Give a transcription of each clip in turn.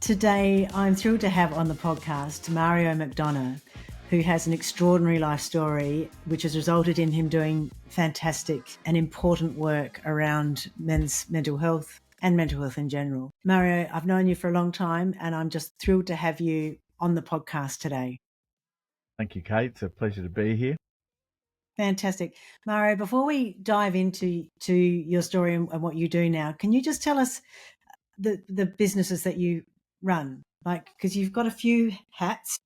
Today, I'm thrilled to have on the podcast Mario McDonagh, who has an extraordinary life story, which has resulted in him doing fantastic and important work around men's mental health and mental health in general. Mario, I've known you for a long time, and I'm just thrilled to have you on the podcast today. Thank you, Kate. It's a pleasure to be here. Fantastic. Mario, before we dive into your story and what you do now, can you just tell us the businesses that you run? Because you've got a few hats.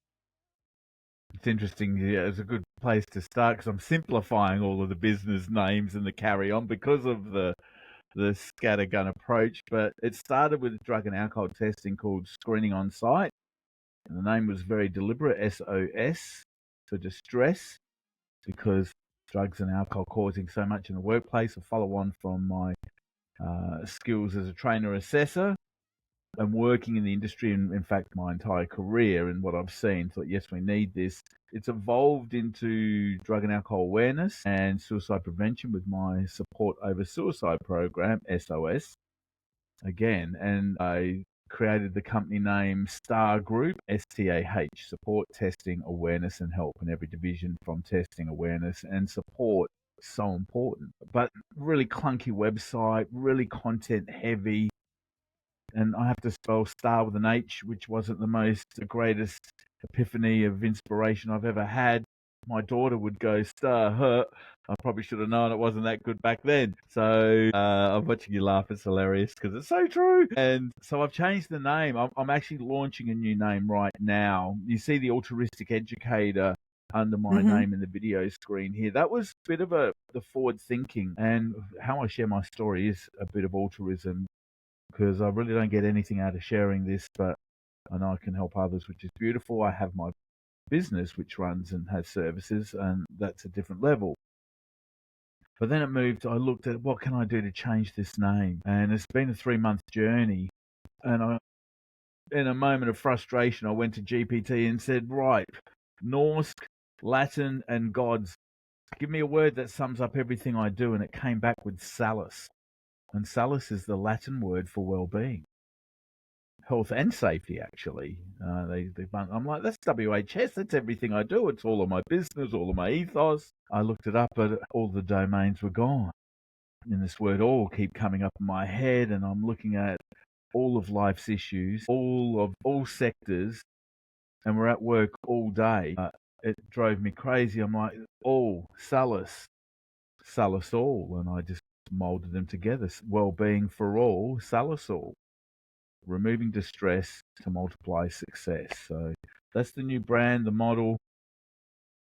It's interesting. Yeah, it's a good place to start because I'm simplifying all of the business names and the carry on because of the scattergun approach. But it started with drug and alcohol testing called Screening on Site. And the name was very deliberate, SOS, for distress, because drugs and alcohol causing so much in the workplace. A follow on from my skills as a trainer assessor and working in the industry, and in fact my entire career, and what I've seen, thought, yes, we need this. It's evolved into drug and alcohol awareness and suicide prevention with my support over suicide program, SOS, again. And I created the company name STAH Group, STAH, support, testing, awareness and help in every division from testing, awareness and support. So important, but really clunky website, really content heavy. And I have to spell STAR with an H, which wasn't the greatest epiphany of inspiration I've ever had. My daughter would go, STAR, huh? I probably should have known it wasn't that good back then. So I'm watching you laugh. It's hilarious because it's so true. And so I've changed the name. I'm actually launching a new name right now. You see the altruistic educator under my name in the video screen here. That was a bit of the forward thinking, and how I share my story is a bit of altruism, because I really don't get anything out of sharing this, but I know I can help others, which is beautiful. I have my business, which runs and has services, and that's a different level. But then it moved, I looked at what can I do to change this name? And it's been a 3-month journey. And in a moment of frustration, I went to GPT and said, right, Norse, Latin, and gods, give me a word that sums up everything I do. And it came back with Salus. And Salus is the Latin word for well-being, health and safety, actually. I'm like, that's WHS, that's everything I do. It's all of my business, all of my ethos. I looked it up, but all the domains were gone. And this word all keep coming up in my head, and I'm looking at all of life's issues, all sectors, and we're at work all day. It drove me crazy. I'm like, all, Salus all, and I just molded them together. Well-being for all, Salus all. Removing distress to multiply success. So that's the new brand, the model.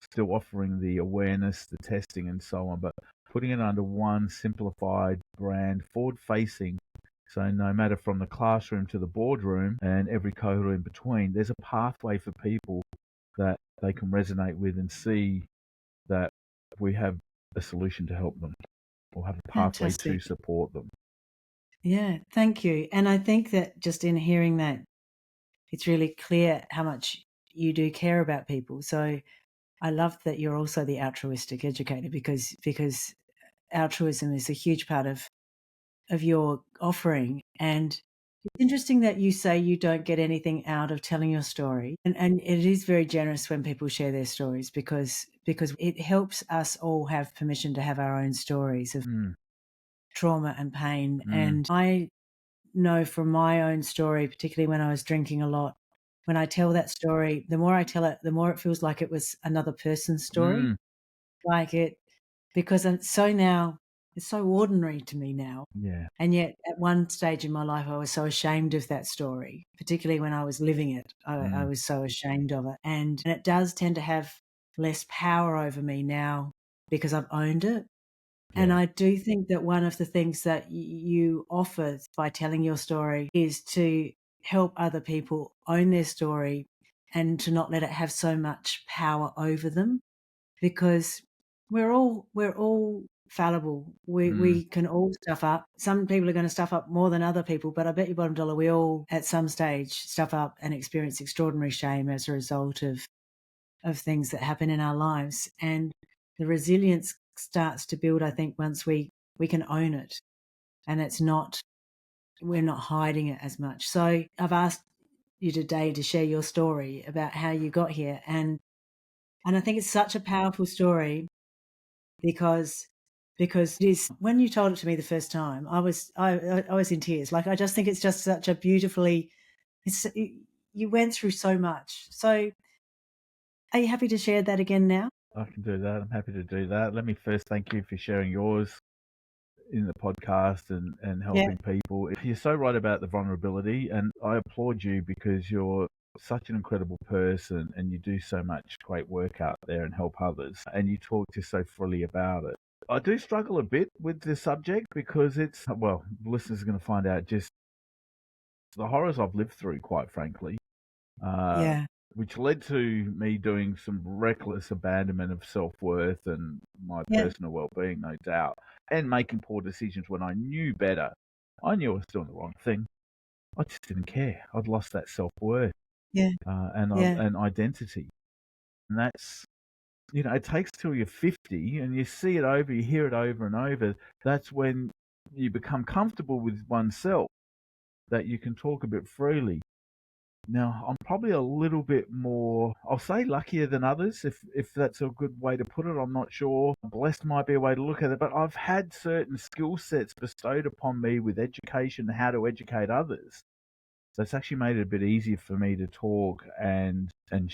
Still offering the awareness, the testing and so on, but putting it under one simplified brand, forward-facing. So no matter from the classroom to the boardroom and every cohort in between, there's a pathway for people that they can resonate with and see that we have a solution to help them, or have a pathway to support them. Yeah, thank you. And I think that just in hearing that, it's really clear how much you do care about people. So I love that you're also the altruistic educator, because altruism is a huge part of your offering. And it's interesting that you say you don't get anything out of telling your story. And it is very generous when people share their stories, because it helps us all have permission to have our own stories of trauma and pain. And I know from my own story, particularly when I was drinking a lot, when I tell that story, the more I tell it, the more it feels like it was another person's story. Because it's so ordinary to me now. Yeah. And yet at one stage in my life, I was so ashamed of that story, particularly when I was living it. I was so ashamed of it. And it does tend to have less power over me now because I've owned it. Yeah. And I do think that one of the things that you offer by telling your story is to help other people own their story and to not let it have so much power over them, because we're all fallible. We can all stuff up. Some people are going to stuff up more than other people, but I bet you bottom dollar we all at some stage stuff up and experience extraordinary shame as a result of things that happen in our lives. And the resilience starts to build, I think, once we can own it, and we're not hiding it as much. So I've asked you today to share your story about how you got here. And I think it's such a powerful story because it is, when you told it to me the first time, I was in tears. Like, I just think it's just such a beautifully, you went through so much. So are you happy to share that again now? I can do that. I'm happy to do that. Let me first thank you for sharing yours in the podcast and Yeah. helping people. You're so right about the vulnerability, and I applaud you because you're such an incredible person and you do so much great work out there and help others, and you talk just so freely about it. I do struggle a bit with the subject because it's, well, listeners are going to find out just the horrors I've lived through, quite frankly. Yeah. Which led to me doing some reckless abandonment of self-worth and my Yeah. personal well-being, no doubt, and making poor decisions when I knew better. I knew I was doing the wrong thing. I just didn't care. I'd lost that self-worth Yeah. Yeah. and identity. And that's, it takes till you're 50 and you see it over, you hear it over and over. That's when you become comfortable with oneself, that you can talk a bit freely. Now, I'm probably a little bit more, I'll say luckier than others, if that's a good way to put it. I'm not sure. Blessed might be a way to look at it, but I've had certain skill sets bestowed upon me with education, how to educate others. So it's actually made it a bit easier for me to talk and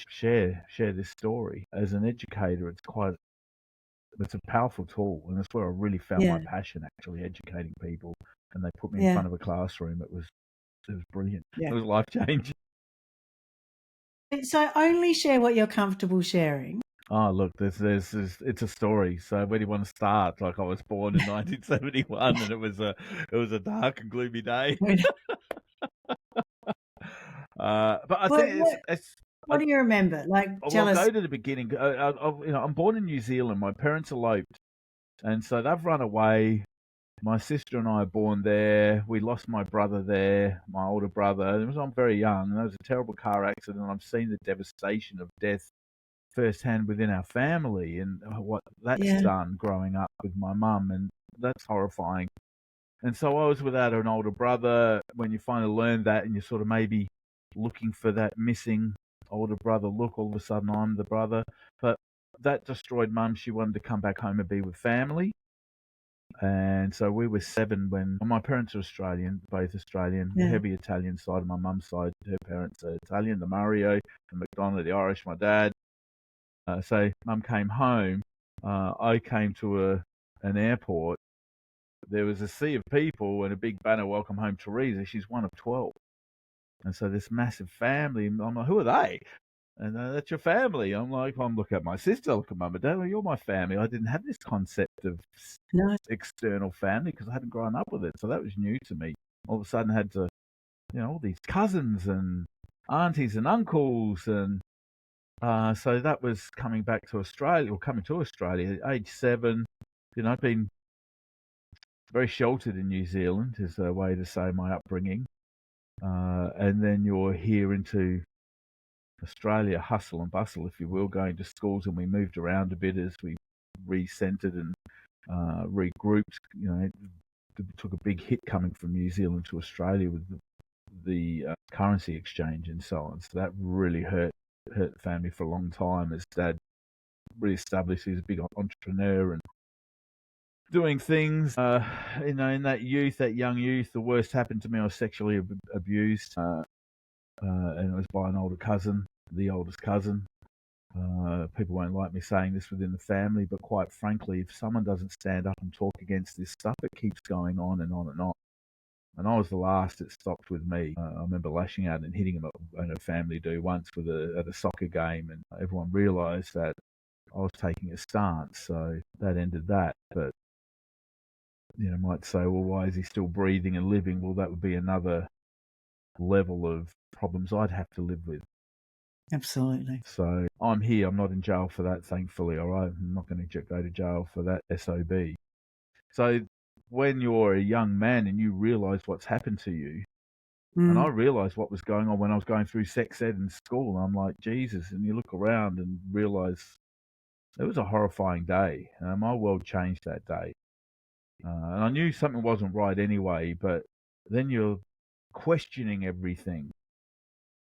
share this story. As an educator, it's a powerful tool, and that's where I really found my Yeah. passion, actually educating people. And they put me in Yeah. front of a classroom. It was brilliant. Yeah. It was life changing. So only share what you're comfortable sharing. Oh, look, it's a story. So where do you want to start? Like, I was born in 1971, and it was a dark and gloomy day. But I think What do you remember? Like, well, tell I'll us. go to the beginning. I'm born in New Zealand. My parents eloped, and so they've run away. My sister and I are born there. We lost my brother there, my older brother. I'm very young, and there was a terrible car accident. I've seen the devastation of death firsthand within our family and what that's Yeah. done growing up with my mum, and that's horrifying. And so I was without an older brother. When you finally learn that and you're sort of maybe looking for that missing older brother look, all of a sudden I'm the brother. But that destroyed mum. She wanted to come back home and be with family. And so we were 7 when my parents are Australian, both Australian, the Yeah. heavy Italian side of my mum's side. Her parents are Italian, the Mario, the McDonagh, the Irish, my dad. So mum came home. I came to an airport. There was a sea of people and a big banner, "Welcome home, Teresa." She's one of 12. And so this massive family, I'm like, who are they? And that's your family. I'm like, well, I'm looking at my sister, look at mum and dad. Well, you're my family. I didn't have this concept of No. external family because I hadn't grown up with it. So that was new to me. All of a sudden I had to, all these cousins and aunties and uncles and so that was coming back to Australia, or coming to Australia at age 7. I've been very sheltered in New Zealand, is a way to say my upbringing. And then you're here into Australia, hustle and bustle, if you will, going to schools, and we moved around a bit as we recentered and regrouped. It took a big hit coming from New Zealand to Australia with the currency exchange and so on. So that really hurt the family for a long time, as Dad re-established. He's a big entrepreneur and doing things. In that young youth, the worst happened to me. I was sexually abused, and it was by an older cousin, the oldest cousin. People won't like me saying this within the family, but quite frankly, if someone doesn't stand up and talk against this stuff, it keeps going on and on and on. And I was the last it stopped with me. I remember lashing out and hitting him at a family do once at a soccer game, and everyone realised that I was taking a stance, so that ended that. But might say, well, why is he still breathing and living? Well, that would be another level of problems I'd have to live with. Absolutely. So I'm here. I'm not in jail for that, thankfully. All right, I'm not going to go to jail for that SOB. So when you're a young man and you realise what's happened to you, and I realised what was going on when I was going through sex ed in school, and I'm like, Jesus, and you look around and realise it was a horrifying day. My world changed that day. And I knew something wasn't right anyway, but then you're questioning everything.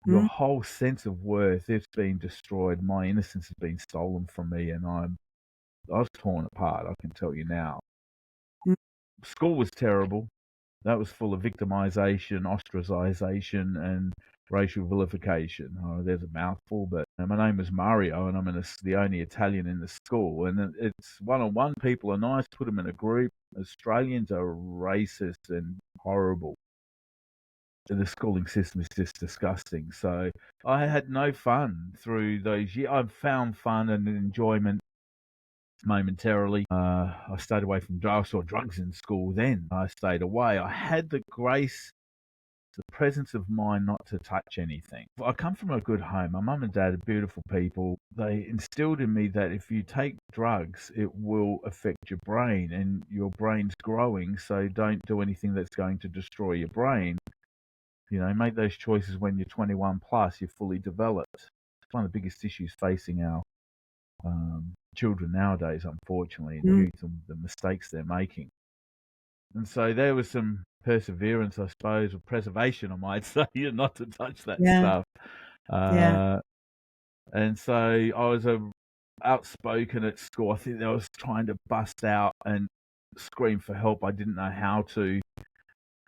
your Mm, whole sense of worth, it's been destroyed. My innocence has been stolen from me, and I was torn apart, I can tell you now. mm, School was terrible. That was full of victimization, ostracization, and racial vilification. Oh, there's a mouthful, but my name was Mario, and I'm the only Italian in the school. And it's one-on-one. People are nice. Put them in a group. Australians are racist and horrible. The schooling system is just disgusting. So I had no fun through those years. I found fun and enjoyment momentarily. I stayed away from drugs. I saw drugs in school then. I stayed away. I had the grace, the presence of mind not to touch anything. I come from a good home. My mum and dad are beautiful people. They instilled in me that if you take drugs, it will affect your brain, and your brain's growing, so don't do anything that's going to destroy your brain. Make those choices when you're 21 plus, you're fully developed. It's one of the biggest issues facing our children nowadays, unfortunately, and mm, youth, and the mistakes they're making. And so there was some perseverance, I suppose, or preservation, I might say, not to touch that yeah, stuff. yeah, And so I was outspoken at school. I think I was trying to bust out and scream for help. I didn't know how to.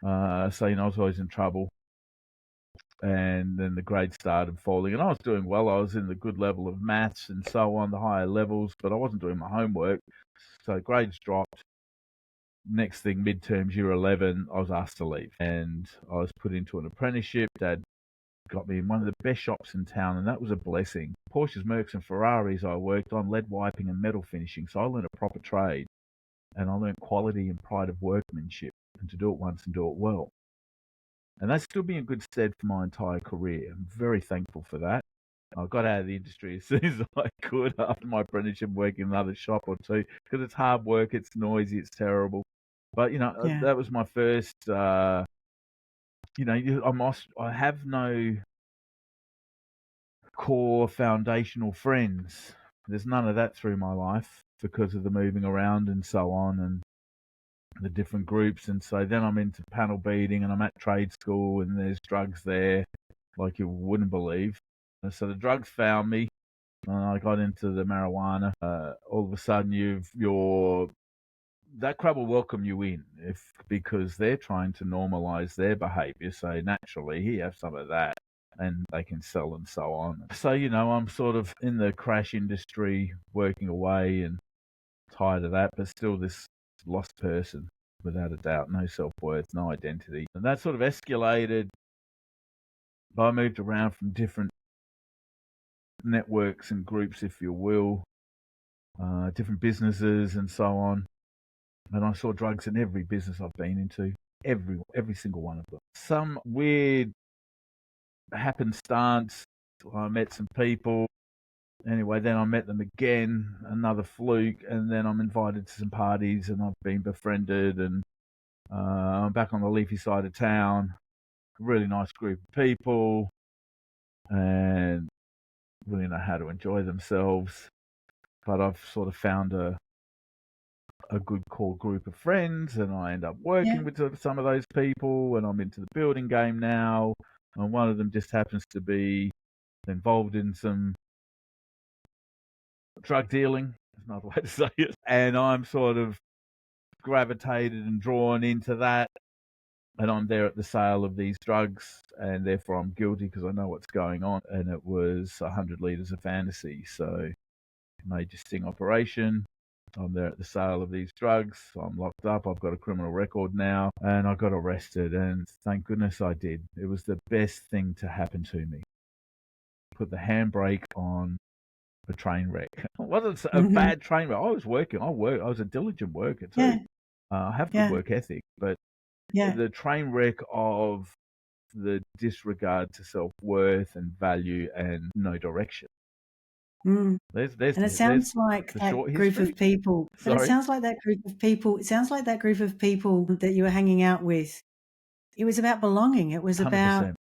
So, I was always in trouble. And then the grades started falling, and I was doing well. I was in the good level of maths and so on, the higher levels, but I wasn't doing my homework. So grades dropped. Next thing, midterms, year 11, I was asked to leave, and I was put into an apprenticeship. Dad got me in one of the best shops in town, and that was a blessing. Porsches, Mercs, and Ferraris I worked on, lead wiping and metal finishing. So I learned a proper trade, and I learned quality and pride of workmanship, and to do it once and do it well. And that stood me in good stead for my entire career. I'm very thankful for that. I got out of the industry as soon as I could after my apprenticeship, working in another shop or two, because it's hard work, it's noisy, it's terrible. But, yeah. that was my first, I have no core foundational friends. There's none of that through my life because of the moving around and so on, and the different groups. And so then I'm into panel beating, and I'm at trade school, and there's drugs there like you wouldn't believe. And so the drugs found me, and I got into the marijuana. All of a sudden that crowd will welcome you in because they're trying to normalize their behavior. So naturally, here, have some of that, and they can sell and so on. So, I'm sort of in the crash industry, working away and tired of that, but still this lost person, without a doubt. No self-worth, no identity. And that sort of escalated. I moved around from different networks and groups, if you will, different businesses and so on. And I saw drugs in every business I've been into, every single one of them. Some weird happenstance, I met some people. Anyway, then I met them again, another fluke, and then I'm invited to some parties, and I've been befriended, and I'm back on the leafy side of town. A really nice group of people, and really know how to enjoy themselves. But I've sort of found a good core group of friends, and I end up working with some of those people, and I'm into the building game now, and one of them just happens to be involved in some drug dealing. There's another way to say it. And I'm sort of gravitated and drawn into that, and I'm there at the sale of these drugs, and therefore I'm guilty because I know what's going on. And it was 100 litres of fantasy, so major sting operation. I'm there at the sale of these drugs. I'm locked up. I've got a criminal record now, and I got arrested, and thank goodness I did. It was the best thing to happen to me. Put the handbrake on a train wreck. It wasn't a bad train wreck. I was working. I was a diligent worker too. Yeah. I have good work ethic, but Yeah. the train wreck of the disregard to self-worth and value and no direction. Mm. There's And it sounds like the that short group history. of people. But it Sorry. sounds like that group of people. It sounds like that group of people that you were hanging out with. It was about belonging. It was 100%. about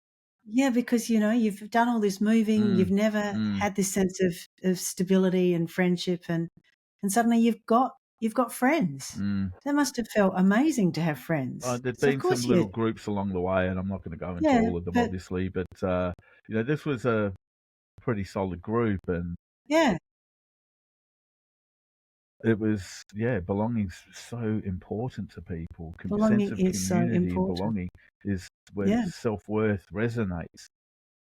because you've done all this moving. You've never had this sense of stability and friendship, and suddenly you've got friends. That must have felt amazing to have friends. There's So of been course some little groups along the way, and I'm not going to go into all of them, but obviously, but this was a pretty solid group, and Yeah. it was, belonging's so important to people. Sense Belonging of is so community and important. belonging is where Yeah. self-worth resonates.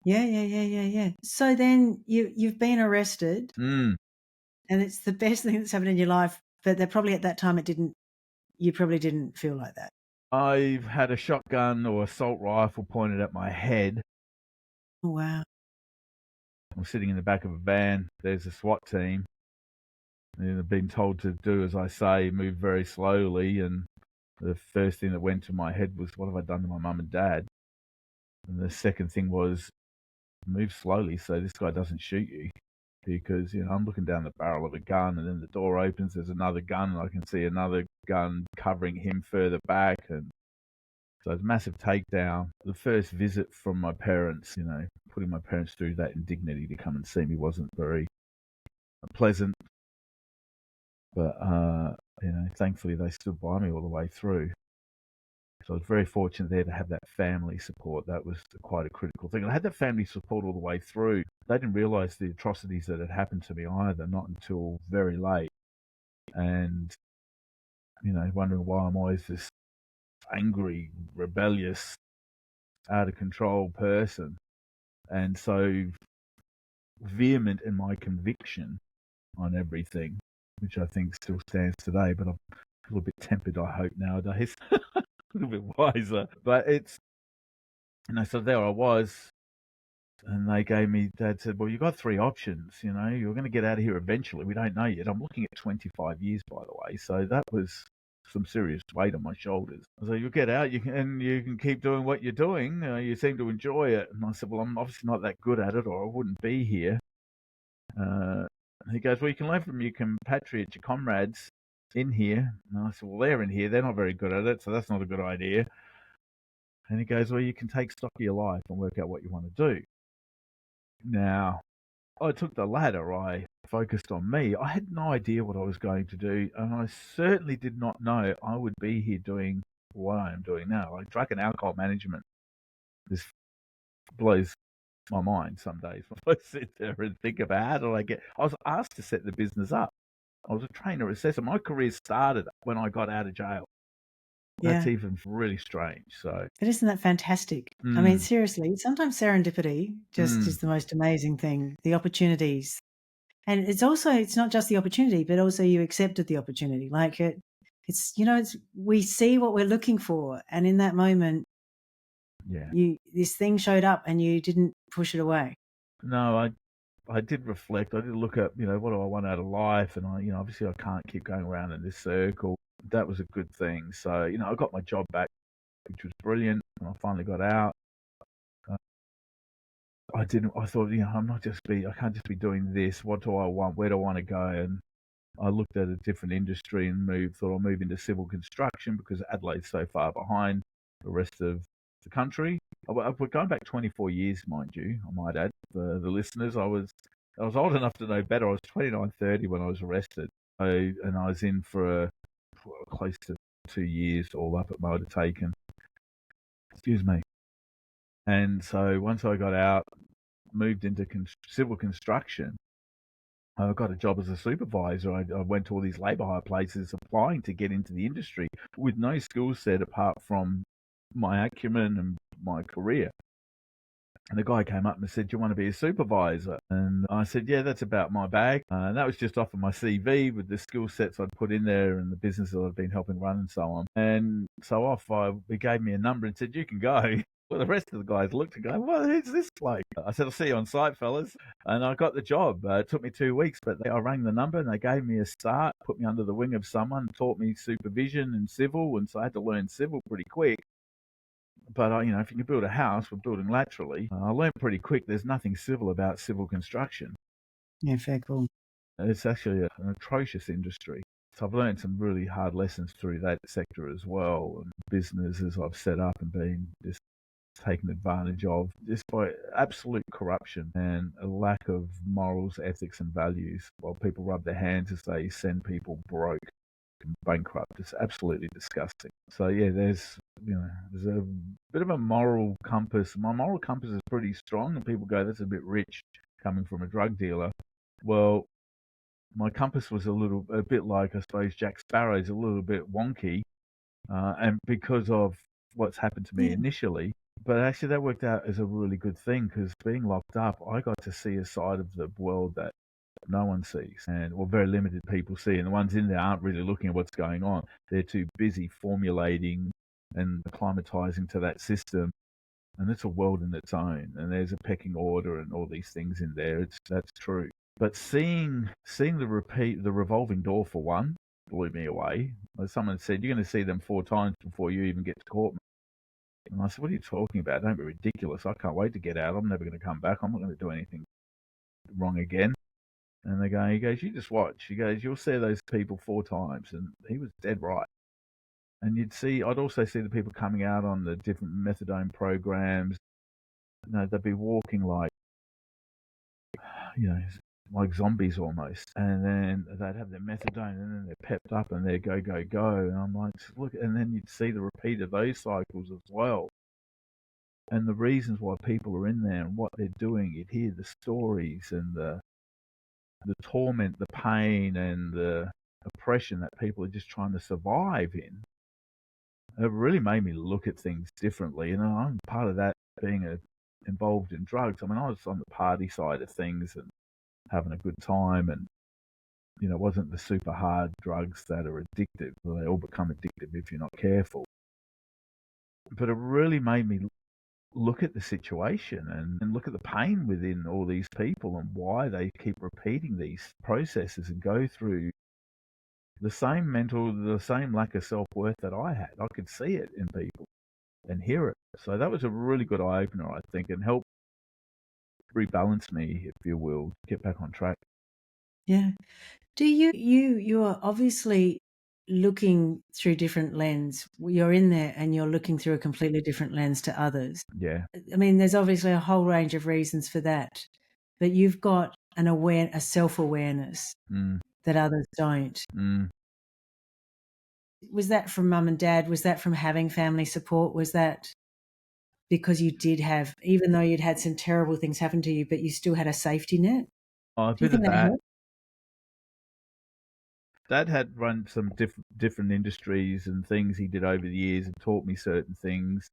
Yeah. So then you've been arrested, Mm. and it's the best thing that's happened in your life, but that probably at that time you probably didn't feel like that. I've had a shotgun or assault rifle pointed at my head. Oh, wow. I'm sitting in the back of a van. There's a SWAT team. And I've been told to do as I say, move very slowly. And the first thing that went to my head was, what have I done to my mum and dad? And the second thing was, move slowly so this guy doesn't shoot you. Because, I'm looking down the barrel of a gun, and then the door opens, there's another gun, and I can see another gun covering him further back. And so it's a massive takedown. The first visit from my parents, putting my parents through that indignity to come and see me wasn't very pleasant. But, thankfully they stood by me all the way through. So I was very fortunate there to have that family support. That was quite a critical thing. I had that family support all the way through. They didn't realise the atrocities that had happened to me either, not until very late. And, wondering why I'm always this angry, rebellious, out of control person. And so vehement in my conviction on everything, which I think still stands today, but I'm a little bit tempered, I hope, nowadays. A little bit wiser. But it's, so there I was, and Dad said, well, you've got three options, you're going to get out of here eventually. We don't know yet. I'm looking at 25 years, by the way. So that was some serious weight on my shoulders. So you'll get out, you can keep doing what you're doing. You seem to enjoy it. And I said, well, I'm obviously not that good at it, or I wouldn't be here. He goes, well, you can learn from your compatriots, your comrades in here. And I said, well, they're in here. They're not very good at it, so that's not a good idea. And he goes, well, you can take stock of your life and work out what you want to do. Now, I took the latter. I focused on me. I had no idea what I was going to do, and I certainly did not know I would be here doing what I am doing now. Like drug and alcohol management. This blows my mind some days when I sit there and think about how did I was asked to set the business up. I was a trainer assessor. My career started when I got out of jail. That's even really strange. So, but isn't that fantastic? I mean, seriously, sometimes serendipity just is the most amazing thing. The opportunities, and it's not just the opportunity, but also you accepted the opportunity. Like it's we see what we're looking for, and in that moment, this thing showed up, and you didn't push it away. No, I did reflect. I did look at, what do I want out of life? And obviously I can't keep going around in this circle. That was a good thing. So, I got my job back, which was brilliant. And I finally got out. I thought, I can't just be doing this. What do I want? Where do I want to go? And I looked at a different industry and thought I'll move into civil construction because Adelaide's so far behind the rest of the country. We're going back 24 years, mind you, I might add, for the listeners. I was old enough to know better. I was 29, 30 when I was arrested. And I was in for close to 2 years all up at motor taken. Excuse me. And so once I got out, moved into civil construction, I got a job as a supervisor. I went to all these labour hire places applying to get into the industry with no skill set apart from my acumen and my career. And the guy came up and said, do you want to be a supervisor? And I said, yeah, that's about my bag. And that was just off of my CV with the skill sets I'd put in there and the business that I'd been helping run and so on. And so he gave me a number and said, you can go. Well, the rest of the guys looked and go, well, who's this bloke? I said, I'll see you on site, fellas. And I got the job. It took me 2 weeks, but I rang the number and they gave me a start, put me under the wing of someone, taught me supervision and civil. And so I had to learn civil pretty quick. But, if you can build a house, we're building laterally. I learned pretty quick there's nothing civil about civil construction. Yeah, fair cool. It's actually an atrocious industry. So I've learned some really hard lessons through that sector as well. And businesses I've set up and been just taken advantage of just by absolute corruption and a lack of morals, ethics and values, while people rub their hands as they send people broke. bankrupt. It's absolutely disgusting. So yeah, there's a bit of a moral compass. My moral compass is pretty strong, and people go, "That's a bit rich coming from a drug dealer." Well, my compass was a bit like, I suppose, Jack Sparrow's, a little bit wonky, and because of what's happened to me Yeah. initially. But actually, that worked out as a really good thing, because being locked up, I got to see a side of the world that no one sees, or very limited people see. And the ones in there aren't really looking at what's going on. They're too busy formulating and acclimatizing to that system. And it's a world in its own. And there's a pecking order and all these things in there. That's true. But seeing the revolving door, for one, blew me away. As someone said, you're going to see them 4 times before you even get to court. And I said, what are you talking about? Don't be ridiculous. I can't wait to get out. I'm never going to come back. I'm not going to do anything wrong again. And he goes, you just watch. He goes, you'll see those people 4 times. And he was dead right. And I'd also see the people coming out on the different methadone programs. They'd be walking like, like zombies almost. And then they'd have their methadone, and then they're pepped up and they're go, go, go. And I'm like, look, and then you'd see the repeat of those cycles as well. And the reasons why people are in there and what they're doing, you'd hear the stories and the torment, the pain, and the oppression that people are just trying to survive in. It really made me look at things differently. And I'm part of that, being involved in drugs. I mean, I was on the party side of things and having a good time, and it wasn't the super hard drugs that are addictive. Well, they all become addictive if you're not careful. But it really made me look at the situation and look at the pain within all these people and why they keep repeating these processes and go through the same lack of self-worth that I had. I could see it in people and hear it. So that was a really good eye-opener, I think, and helped rebalance me, if you will, get back on track. Yeah. Do you are obviously looking through different lens. You're in there and you're looking through a completely different lens to others. Yeah. I mean, there's obviously a whole range of reasons for that, but you've got a self-awareness that others don't. Was that from mum and dad? Was that from having family support? Was that because you did have, even though you'd had some terrible things happen to you, but you still had a safety net? A Do you bit of think that that. helped? Dad had run some different industries and things he did over the years and taught me certain things.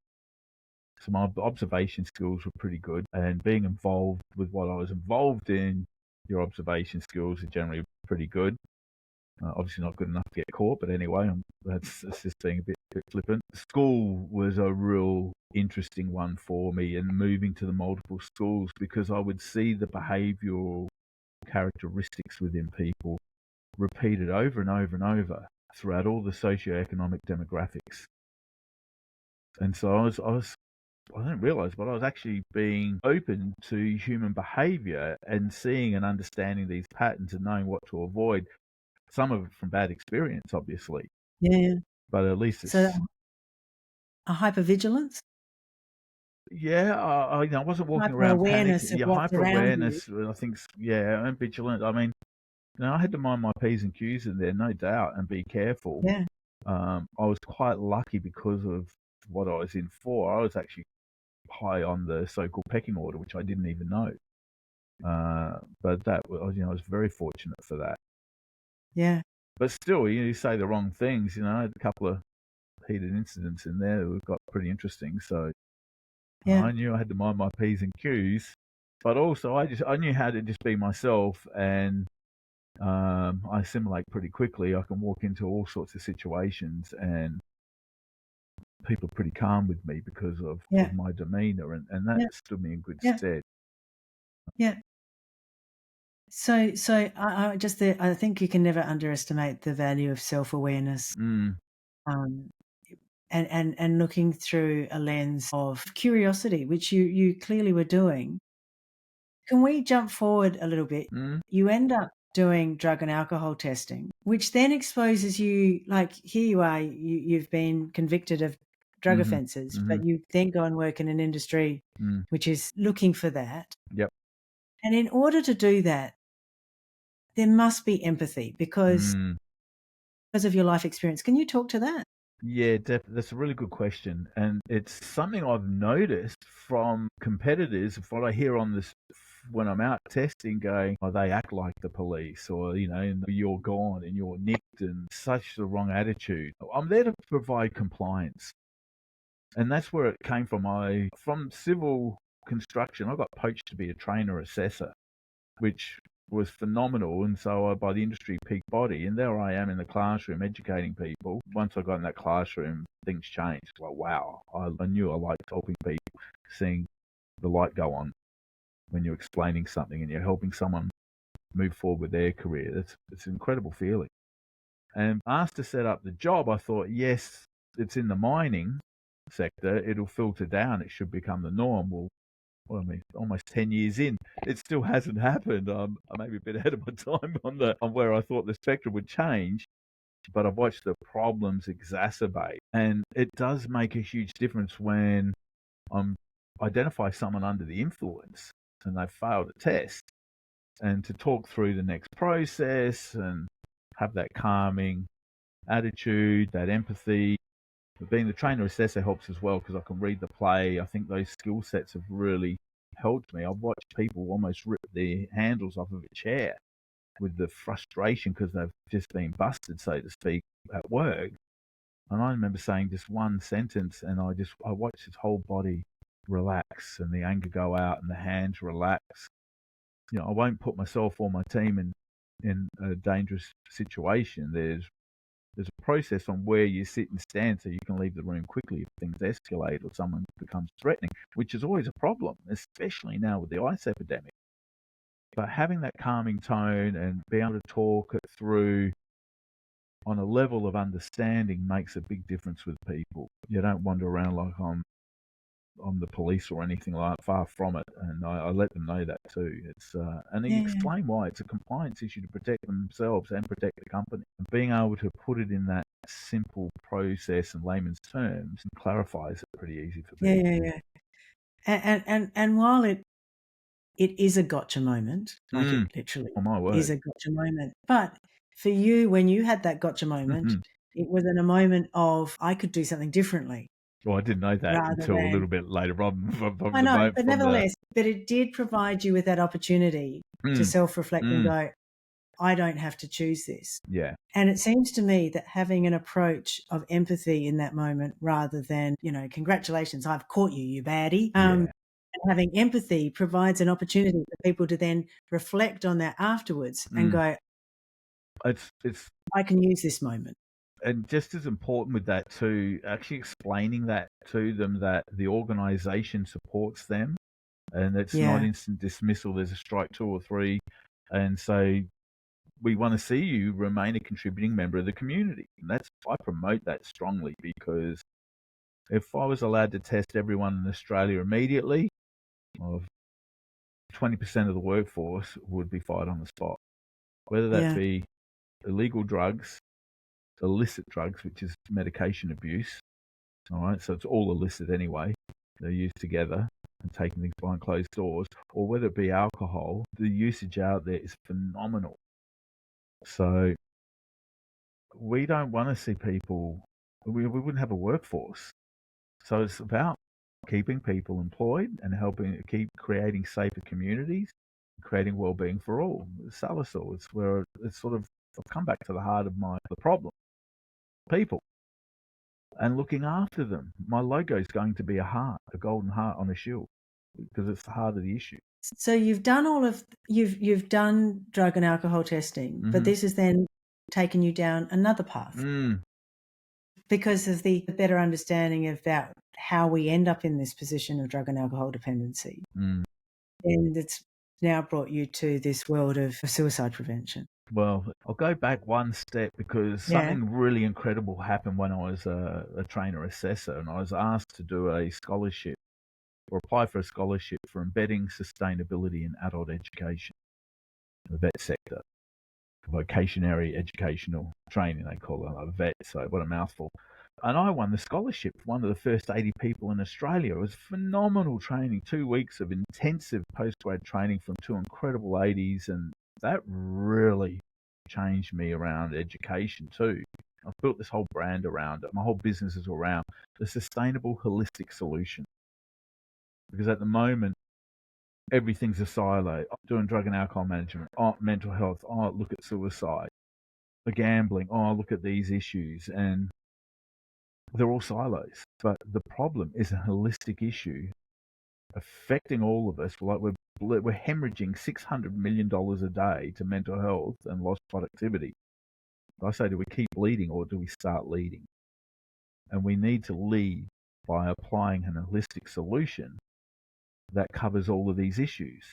So my observation skills were pretty good, and being involved with what I was involved in, your observation skills are generally pretty good. Obviously not good enough to get caught, but anyway, that's just being a bit flippant. School was a real interesting one for me, and moving to the multiple schools, because I would see the behavioural characteristics within people repeated over and over and over throughout all the socioeconomic demographics. And so I didn't realise, but I was actually being open to human behaviour and seeing and understanding these patterns and knowing what to avoid. Some of it from bad experience, obviously. Yeah. But at least it's... So a hypervigilance? Yeah, I wasn't walking around Hyper-awareness panicking. of Yeah, what's around you. hyper-awareness, I think, and vigilant. I mean, I had to mind my P's and Q's in there, no doubt, and be careful. Yeah. I was quite lucky because of what I was in for. I was actually high on the so-called pecking order, which I didn't even know. But that, I was very fortunate for that. Yeah. But still, you say the wrong things. I had a couple of heated incidents in there that got pretty interesting. So Yeah. I knew I had to mind my P's and Q's, but also I knew how to just be myself, and I assimilate pretty quickly. I can walk into all sorts of situations, and people are pretty calm with me because of my demeanour, and that stood me in good stead. Yeah. So I think you can never underestimate the value of self-awareness. And looking through a lens of curiosity, which you clearly were doing. Can we jump forward a little bit? You end up doing drug and alcohol testing, which then exposes you, like, here you are, you've been convicted of drug offences, but you then go and work in an industry which is looking for that. Yep. And in order to do that, there must be empathy, because because of your life experience. Can you talk to that? Yeah, that's a really good question. And it's something I've noticed from competitors, from what I hear on this when I'm out testing, going, oh, they act like the police, or, and you're gone and you're nicked, and such the wrong attitude. I'm there to provide compliance. And that's where it came from. From civil construction, I got poached to be a trainer assessor, which was phenomenal. And so by the industry peak body, and there I am in the classroom educating people. Once I got in that classroom, things changed. Like, wow, I knew I liked helping people, seeing the light go on when you're explaining something and you're helping someone move forward with their career. It's an incredible feeling. And asked to set up the job, I thought, yes, it's in the mining sector. It'll filter down. It should become the norm. Well, almost 10 years in, it still hasn't happened. I'm maybe a bit ahead of my time on where I thought the spectrum would change, but I've watched the problems exacerbate. And it does make a huge difference when identify someone under the influence and they failed a test, and to talk through the next process and have that calming attitude, that empathy. Being the trainer assessor helps as well, because I can read the play. I think those skill sets have really helped me. I've watched people almost rip their handles off of a chair with the frustration because they've just been busted, so to speak, at work. And I remember saying just one sentence, and I watched his whole body relax and the anger go out and the hands relax. I won't put myself or my team in a dangerous situation. There's a process on where you sit and stand so you can leave the room quickly if things escalate or someone becomes threatening, which is always a problem, especially now with the ice epidemic. But having that calming tone and being able to talk it through on a level of understanding makes a big difference with people. You don't wander around like I'm the police or anything like that, far from it. And I let them know that too. And they explain why. It's a compliance issue to protect themselves and protect the company. And being able to put it in that simple process in layman's terms clarifies it pretty easy for people. Yeah. And while it is a gotcha moment, like it literally is a gotcha moment. But for you, when you had that gotcha moment, it was in a moment of, I could do something differently. Well, I didn't know that until a little bit later on. I know, but nevertheless, but it did provide you with that opportunity to self-reflect and go, I don't have to choose this. Yeah. And it seems to me that having an approach of empathy in that moment, rather than, congratulations, I've caught you, you baddie. And having empathy provides an opportunity for people to then reflect on that afterwards and go, it's I can use this moment. And just as important with that too, actually explaining that to them, that the organisation supports them and it's not instant dismissal. There's a strike 2 or 3. And so we want to see you remain a contributing member of the community. And I promote that strongly, because if I was allowed to test everyone in Australia immediately, 20% of the workforce would be fired on the spot, whether that be illegal drugs, illicit drugs, which is medication abuse. All right, so it's all illicit anyway. They're used together and taking things behind closed doors, or whether it be alcohol. The usage out there is phenomenal. So we don't want to see people. We wouldn't have a workforce. So it's about keeping people employed and helping keep creating safer communities, creating wellbeing for all. Salus, it's where it's sort of I've come back to the heart of the problem. People. And looking after them. My logo is going to be a heart, a golden heart on a shield, because it's the heart of the issue. So you've done you've done drug and alcohol testing, but this has then taken you down another path because of the better understanding about how we end up in this position of drug and alcohol dependency. And it's now brought you to this world of suicide prevention. Well, I'll go back one step, because something really incredible happened when I was a trainer assessor, and I was asked to do a scholarship or apply for a scholarship for embedding sustainability in adult education, the vet sector, vocationary educational training, they call it, a vet, so what a mouthful. And I won the scholarship, one of the first 80 people in Australia. It was phenomenal training, 2 weeks of intensive postgrad training from 2 incredible ladies, and that really changed me around education too. I've built this whole brand around it. My whole business is around the sustainable holistic solution. Because at the moment, everything's a silo. Doing drug and alcohol management, mental health, look at suicide, gambling, look at these issues. And they're all silos. But the problem is a holistic issue affecting all of us. Like we're hemorrhaging $600 million a day to mental health and lost productivity. I say, do we keep leading or do we start leading? And we need to lead by applying an holistic solution that covers all of these issues.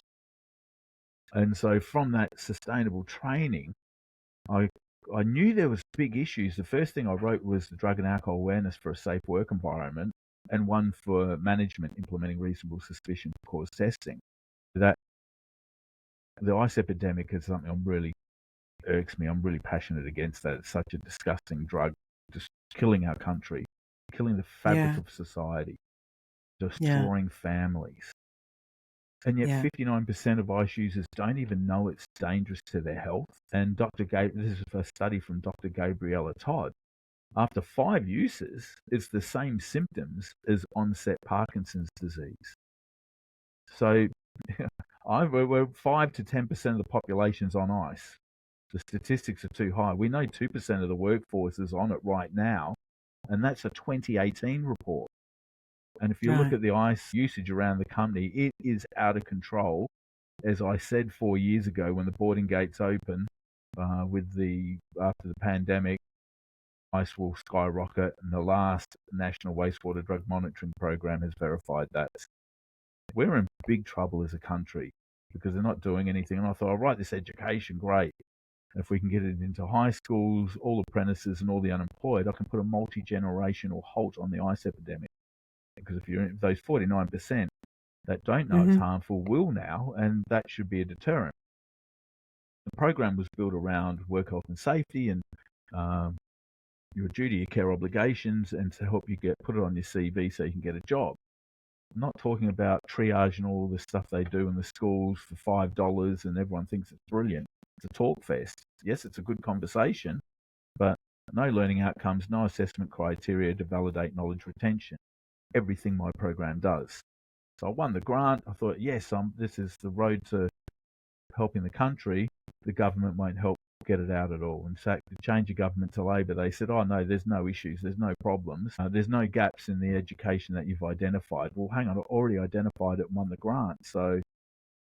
And so from that sustainable training, I knew there was big issues. The first thing I wrote was the drug and alcohol awareness for a safe work environment, and one for management implementing reasonable suspicion for cause testing. That the ice epidemic is something really irks me. I'm really passionate against that. It's such a disgusting drug, just killing our country, killing the fabric of society, destroying families. And yet 59% of ice users don't even know it's dangerous to their health. And this is a study from Dr. Gabriella Todd. After 5 uses, it's the same symptoms as onset Parkinson's disease. So we're 5 to 10% of the population's on ice. The statistics are too high. We know 2% of the workforce is on it right now, and that's a 2018 report. And if you look at the ice usage around the company, it is out of control. As I said 4 years ago, when the boarding gates open, after the pandemic, ice will skyrocket, and the last National Wastewater Drug Monitoring Program has verified that. We're in big trouble as a country because they're not doing anything. And I thought, I'll write this education, great. If we can get it into high schools, all apprentices and all the unemployed, I can put a multi-generational halt on the ice epidemic. Because if you're those 49% that don't know it's harmful will now, and that should be a deterrent. The program was built around work health and safety and your duty, your care obligations, and to help you put it on your CV so you can get a job. I'm not talking about triage and all the stuff they do in the schools for $5 and everyone thinks it's brilliant. It's a talk fest. Yes, it's a good conversation, but no learning outcomes, no assessment criteria to validate knowledge retention. Everything my program does. So I won the grant. I thought, yes, this is the road to helping the country. The government won't help get it out at all. In fact, the change of government to Labor, they said, oh no, there's no issues, there's no problems, there's no gaps in the education that you've identified. Well, hang on, I already identified it and won the grant. So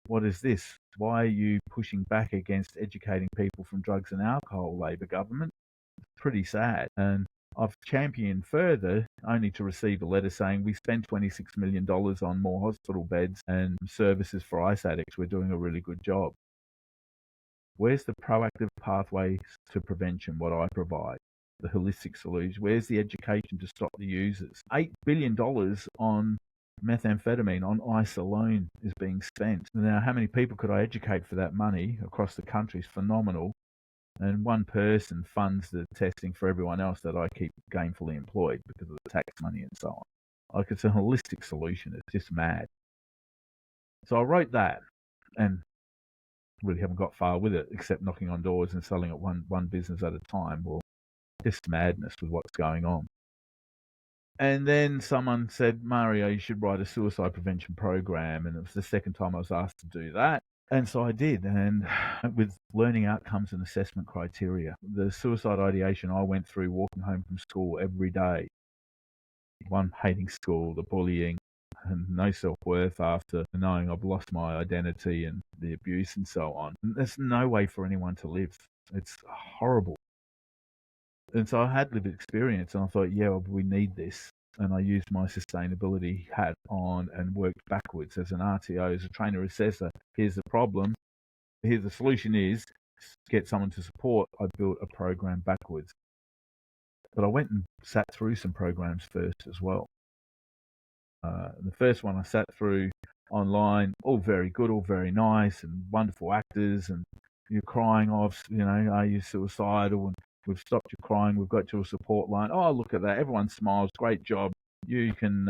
what is this? Why are you pushing back against educating people from drugs and alcohol, Labor government? It's pretty sad. And I've championed further only to receive a letter saying we spent $26 million on more hospital beds and services for ice addicts. We're doing a really good job. Where's the proactive pathways to prevention, what I provide? The holistic solution. Where's the education to stop the users? $8 billion on methamphetamine, on ice alone, is being spent. Now, how many people could I educate for that money across the country is phenomenal. And one person funds the testing for everyone else that I keep gainfully employed because of the tax money and so on. Like, it's a holistic solution. It's just mad. So I wrote that and really haven't got far with it except knocking on doors and selling it one business at a time. Well, just madness with what's going on. And then someone said, Mario, you should write a suicide prevention program. And it was the second time I was asked to do that. And so I did, and with learning outcomes and assessment criteria. The suicide ideation I went through walking home from school every day. One, hating school, the bullying, and no self-worth after knowing I've lost my identity and the abuse and so on. And there's no way for anyone to live. It's horrible. And so I had lived experience, and I thought, yeah, well, we need this. And I used my sustainability hat on and worked backwards as an RTO, as a trainer assessor. Here's the problem. Here's the solution is get someone to support. I built a program backwards. But I went and sat through some programs first as well. The first one I sat through online, all very good, all very nice, and wonderful actors, and you're crying off, are you suicidal? And we've stopped you crying. We've got you a support line. Oh, look at that. Everyone smiles. Great job. You can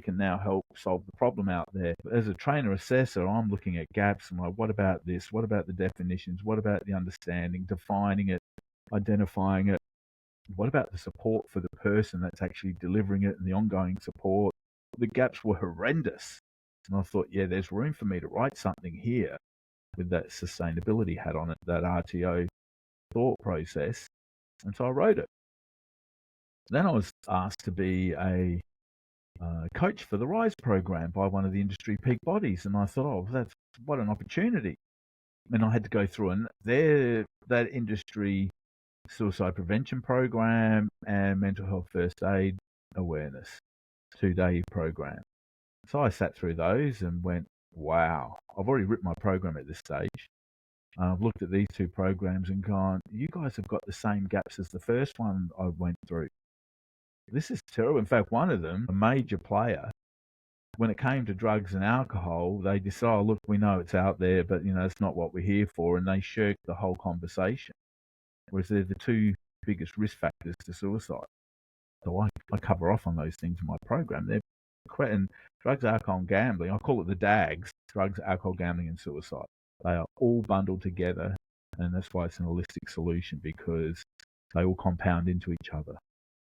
now help solve the problem out there. But as a trainer assessor, I'm looking at gaps. I'm like, what about this? What about the definitions? What about the understanding, defining it, identifying it? what about the support for the person that's actually delivering it and the ongoing support? The gaps were horrendous. And I thought, yeah, there's room for me to write something here with that sustainability hat on it, that RTO thought process. And so I wrote it. Then I was asked to be a coach for the RISE program by one of the industry peak bodies. And I thought, oh, that's what an opportunity. And I had to go through that industry suicide prevention program and mental health first aid awareness 2-day program. So I sat through those and went, wow, I've already written my program at this stage. I've looked at these two programs and gone, you guys have got the same gaps as the first one I went through. This is terrible. In fact, one of them, a major player, when it came to drugs and alcohol, they decided, oh, look, we know it's out there, but it's not what we're here for, and they shirked the whole conversation. Whereas they're the two biggest risk factors to suicide. So I cover off on those things in my program. And drugs, alcohol, and gambling, I call it the DAGs, drugs, alcohol, gambling, and suicide. They are all bundled together, and that's why it's an holistic solution, because they all compound into each other.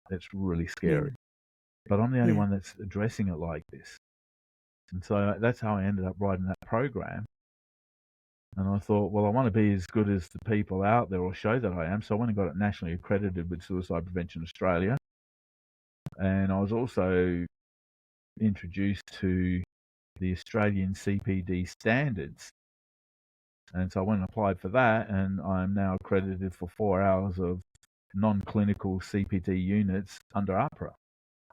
That's really scary. But I'm the only one that's addressing it like this. And so that's how I ended up writing that program. And I thought, well, I want to be as good as the people out there, or show that I am. So I went and got it nationally accredited with Suicide Prevention Australia. And I was also introduced to the Australian CPD standards. And so I went and applied for that, and I'm now accredited for 4 hours of non-clinical CPD units under APRA.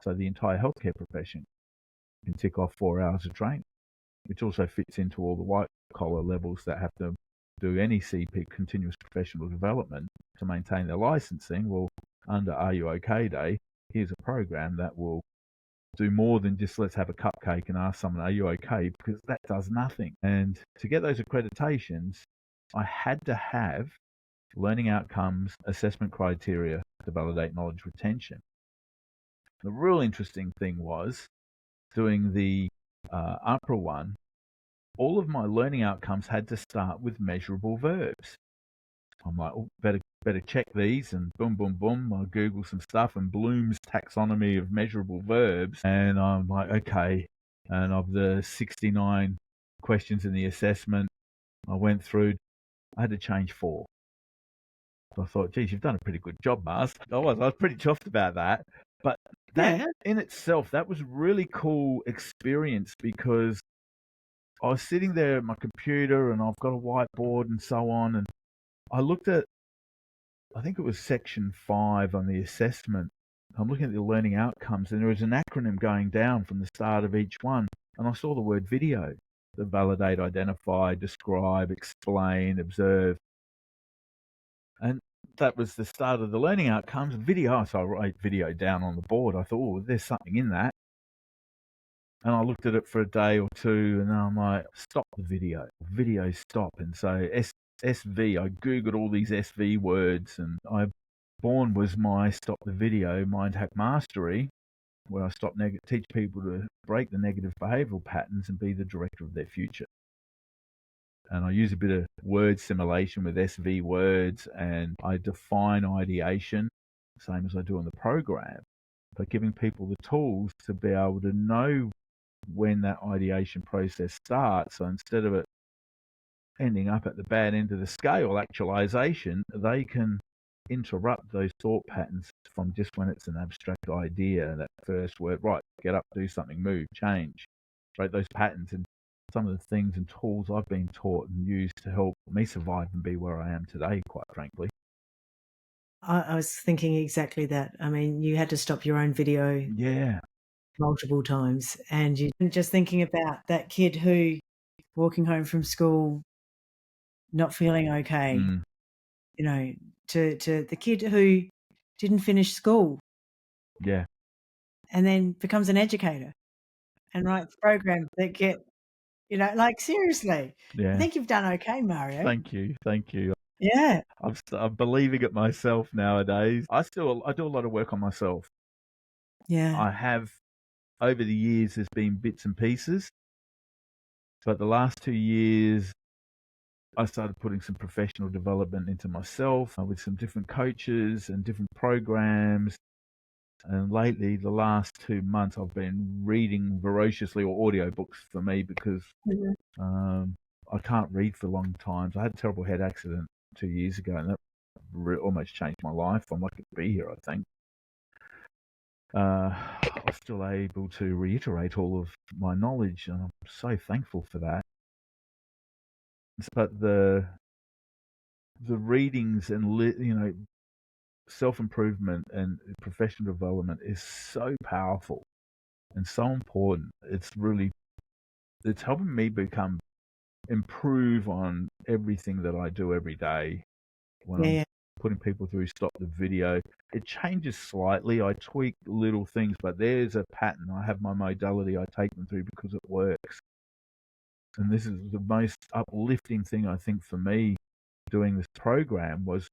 So the entire healthcare profession can tick off 4 hours of training, which also fits into all the white-collar levels that have to do any CP, continuous professional development, to maintain their licensing. Well, under Are You OK Day, here's a program that will do more than just let's have a cupcake and ask someone, are you okay? Because that does nothing. And to get those accreditations, I had to have learning outcomes, assessment criteria to validate knowledge retention. The real interesting thing was doing the APRA one, all of my learning outcomes had to start with measurable verbs. I'm like, oh, better check these, and boom, boom, boom. I Google some stuff, and Bloom's taxonomy of measurable verbs, and I'm like, okay. And of the 69 questions in the assessment I went through, I had to change 4. So I thought, geez, you've done a pretty good job, Mars. I was pretty chuffed about that. But that in itself, that was a really cool experience, because I was sitting there at my computer and I've got a whiteboard and so on, and I looked at, I think it was section 5 on the assessment. I'm looking at the learning outcomes, and there was an acronym going down from the start of each one, and I saw the word video. The validate, identify, describe, explain, observe. And that was the start of the learning outcomes. Video, so I write video down on the board. I thought, oh, there's something in that. And I looked at it for a day or two, and then I'm like, stop the video. Video stop. And so SV, I Googled all these SV words, and born was my Stop the Video Mind Hack Mastery, where I teach people to break the negative behavioral patterns and be the director of their future. And I use a bit of word simulation with SV words, and I define ideation, same as I do on the program, but giving people the tools to be able to know when that ideation process starts. So instead of it ending up at the bad end of the scale, actualization, they can interrupt those thought patterns from just when it's an abstract idea, that first word, right, get up, do something, move, change, right? Those patterns and some of the things and tools I've been taught and used to help me survive and be where I am today, quite frankly. I was thinking exactly that. I mean, you had to stop your own video multiple times, and you just thinking about that kid who walking home from school not feeling okay, to the kid who didn't finish school and then becomes an educator and writes programs that get, like, seriously. I think you've done okay, Mario. Thank you. Yeah. I'm believing it myself nowadays. I do a lot of work on myself. Yeah. I have, over the years, there's been bits and pieces, but the last 2 years, I started putting some professional development into myself with some different coaches and different programs. And lately, the last 2 months, I've been reading voraciously, or audiobooks for me, because I can't read for long times. I had a terrible head accident 2 years ago, and that almost changed my life. I'm lucky to be here, I think. I'm still able to reiterate all of my knowledge, and I'm so thankful for that. But the readings and self-improvement and professional development is so powerful and so important. It's helping me improve on everything that I do every day. When I'm putting people through Stop the Video, it changes slightly. I tweak little things, but there's a pattern. I have my modality I take them through because it works. And this is the most uplifting thing, I think, for me doing this program was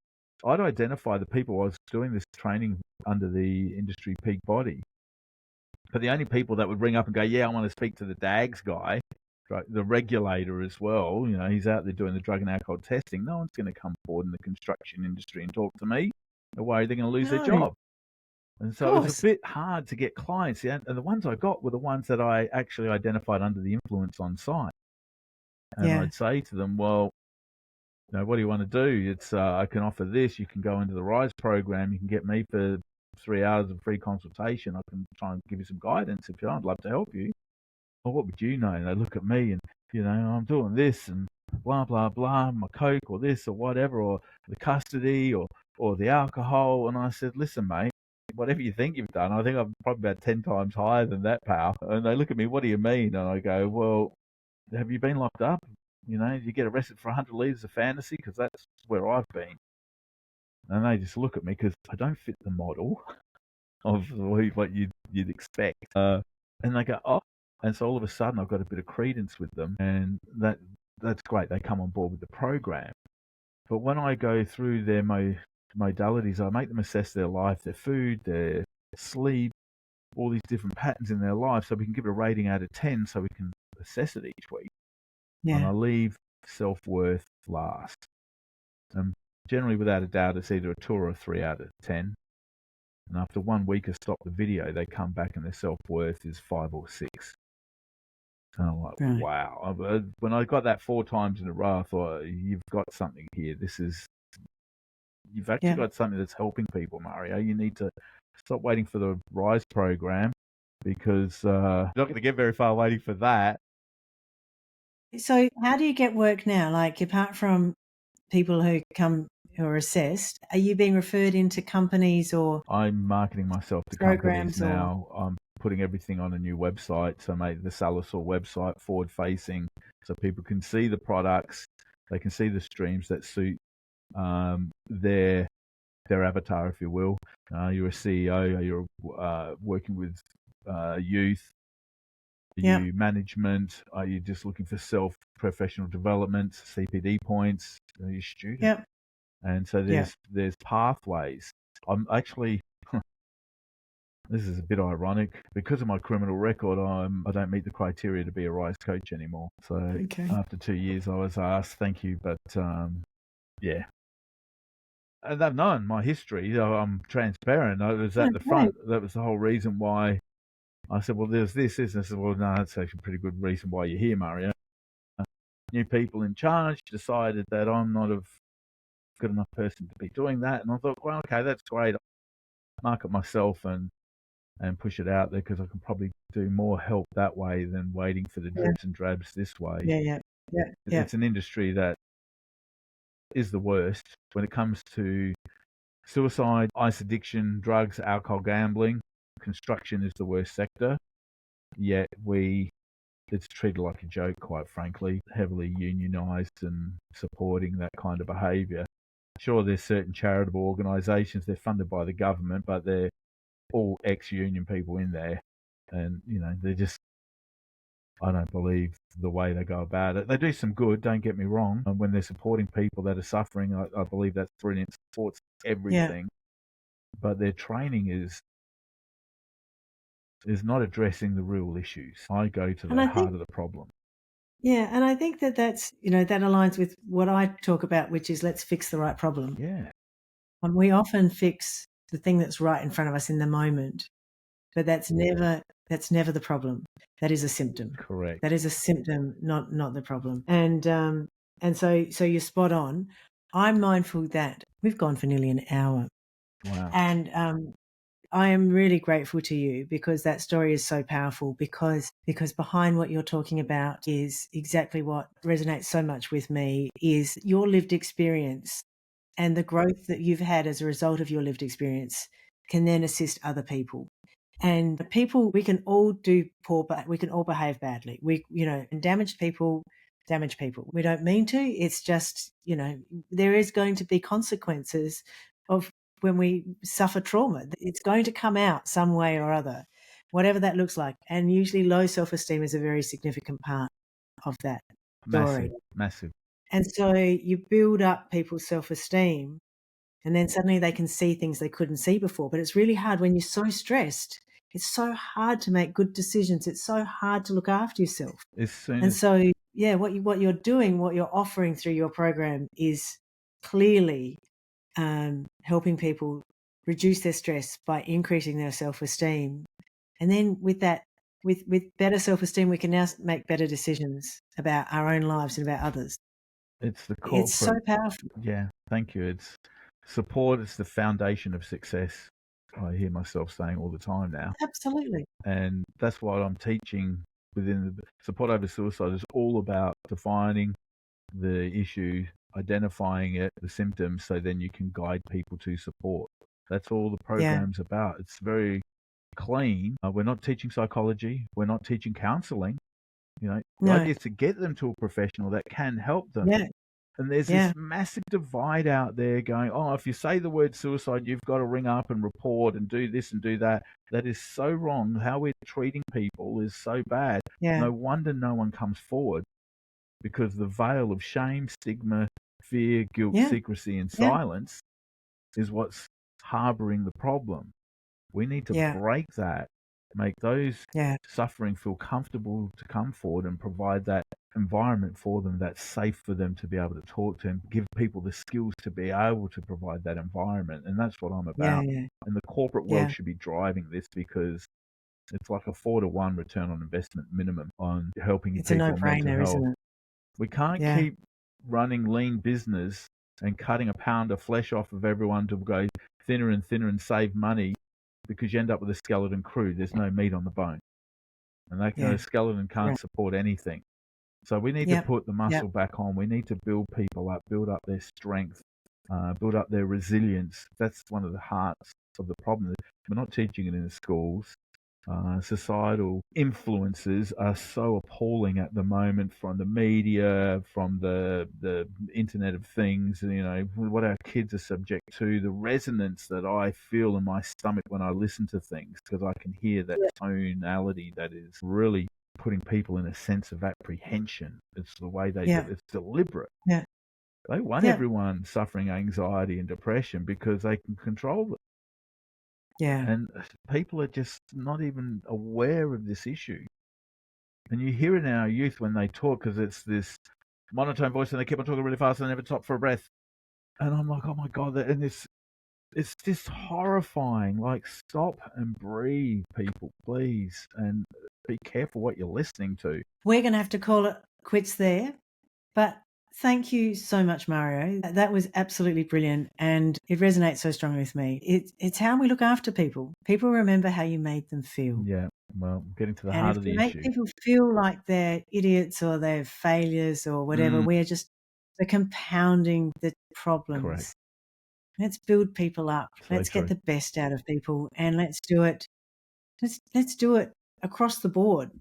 I'd identify the people I was doing this training under the industry peak body. But the only people that would ring up and go, yeah, I want to speak to the DAGS guy, right, the regulator as well, he's out there doing the drug and alcohol testing. No one's going to come forward in the construction industry and talk to me. No way, they're going to lose their job. And so it was a bit hard to get clients. And the ones I got were the ones that I actually identified under the influence on site. And I'd say to them, well, what do you want to do? It's I can offer this. You can go into the RISE program. You can get me for 3 hours of free consultation. I can try and give you some guidance if you want. I'd love to help you. Well, what would you know? And they look at me and, I'm doing this and blah, blah, blah, my coke or this or whatever, or the custody or the alcohol. And I said, listen, mate, whatever you think you've done, I think I'm probably about 10 times higher than that, pal. And they look at me, what do you mean? And I go, well, have you been locked up? You get arrested for 100 litres of fantasy, because that's where I've been. And they just look at me because I don't fit the model of what you'd expect. And they go, oh. And so all of a sudden I've got a bit of credence with them, and that's great. They come on board with the program. But when I go through their modalities, I make them assess their life, their food, their sleep, all these different patterns in their life, so we can give it a rating out of 10 so we can assess it each week. And I leave self-worth last. And generally, without a doubt, it's either a 2 or a 3 out of 10. And after 1 week of Stop the Video, they come back and their self-worth is 5 or 6. And I'm like, wow. When I got that 4 times in a row, I thought, you've got something here. You've actually got something that's helping people, Mario. You need to stop waiting for the RISE program, because you're not going to get very far waiting for that. So how do you get work now? Like, apart from people who are assessed, are you being referred into companies, or I'm marketing myself to companies now? I'm putting everything on a new website. So I made the Salus website forward facing, so people can see the products. They can see the streams that suit their avatar, if you will. You're a CEO, you're working with youth. Are you management? Are you just looking for professional development, CPD points? Are you a student? And so there's pathways. I'm actually, this is a bit ironic, because of my criminal record, I don't meet the criteria to be a RISE coach anymore. So after 2 years, I was asked, thank you, but yeah. And they've known my history. I'm transparent. I was at the front. That was the whole reason why I said, well, there's this. And I said, well, no, that's actually a pretty good reason why you're here, Mario. New people in charge decided that I'm not a good enough person to be doing that. And I thought, well, okay, that's great. I'll market myself and push it out there, because I can probably do more help that way than waiting for the dribs and drabs this way. It's an industry that is the worst when it comes to suicide, ice addiction, drugs, alcohol, gambling. Construction is the worst sector, yet it's treated like a joke, quite frankly, heavily unionised and supporting that kind of behaviour. Sure, there's certain charitable organisations, they're funded by the government, but they're all ex-union people in there, and they're just, I don't believe the way they go about it. They do some good, don't get me wrong, and when they're supporting people that are suffering, I believe that's brilliant. Supports everything, but their training is not addressing the real issues. I go to the heart of the problem. Yeah, and I think that that aligns with what I talk about, which is let's fix the right problem. Yeah, And we often fix the thing that's right in front of us in the moment, but that's never the problem. That is a symptom. correct. That is a symptom, not the problem. And so you're spot on. I'm mindful that we've gone for nearly an hour, Wow. and I am really grateful to you because that story is so powerful because behind what you're talking about is exactly what resonates so much with me is your lived experience and the growth that you've had as a result of your lived experience can then assist other people. And people, we can all we can all behave badly. And damage people. We don't mean to. It's just, there is going to be consequences of when we suffer trauma. It's going to come out some way or other, whatever that looks like. And usually low self-esteem is a very significant part of that story. Massive. And so you build up people's self-esteem and then suddenly they can see things they couldn't see before. But it's really hard when you're so stressed. It's so hard to make good decisions. It's so hard to look after yourself. So, yeah, what you're doing, what you're offering through your program is clearly helping people reduce their stress by increasing their self-esteem. And then with that, with better self-esteem, we can now make better decisions about our own lives and about others. It's the corporate. It's so powerful. Yeah, thank you. It's support. It's the foundation of success. I hear myself saying all the time now. Absolutely. And that's what I'm teaching within the support over suicide is all about defining the issue, identifying it, the symptoms, so then you can guide people to support. That's all the program's about. It's very clean. We're not teaching psychology. We're not teaching counseling. The idea is to get them to a professional that can help them. Yeah. And there's this massive divide out there going, oh, if you say the word suicide, you've got to ring up and report and do this and do that. That is so wrong. How we're treating people is so bad. Yeah. No wonder no one comes forward because the veil of shame, stigma, fear, guilt, secrecy, and silence is what's harboring the problem. We need to break that, make those suffering feel comfortable to come forward and provide that environment for them that's safe for them to be able to talk to and give people the skills to be able to provide that environment. And that's what I'm about. And the corporate world should be driving this because it's like a 4-to-1 return on investment minimum on helping it's people a no-brainer, mental health. isn't it? We can't keep running lean business and cutting a pound of flesh off of everyone to go thinner and thinner and save money because you end up with a skeleton crew. There's no meat on the bone. And that skeleton can't support anything. So we need to put the muscle back on. We need to build people up, build up their strength, build up their resilience. That's one of the hearts of the problem. We're not teaching it in the schools. Societal influences are so appalling at the moment from the media, from the Internet of Things, what our kids are subject to, the resonance that I feel in my stomach when I listen to things, because I can hear that tonality that is really putting people in a sense of apprehension. It's the way it's deliberate. Yeah. They want everyone suffering anxiety and depression because they can control it. Yeah. And people are just not even aware of this issue. And you hear it in our youth when they talk because it's this monotone voice and they keep on talking really fast and they never stop for a breath. And I'm like, oh my God. And it's just horrifying. Like, stop and breathe, people, please. And be careful what you're listening to. We're going to have to call it quits there. But thank you so much, Mario. That was absolutely brilliant. And it resonates so strongly with me. It's how we look after people. People remember how you made them feel. Yeah. Well, getting to the heart of the issue. And if you make people feel like they're idiots or they're failures or whatever, we're compounding the problems. Correct. Let's build people up. Let's get the best out of people, and let's do it. Let's do it across the board.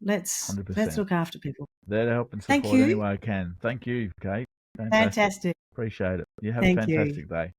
Let's 100%. look after people. There to help and support any way I can. Thank you, Kate. Fantastic. Appreciate it. You have a fantastic day.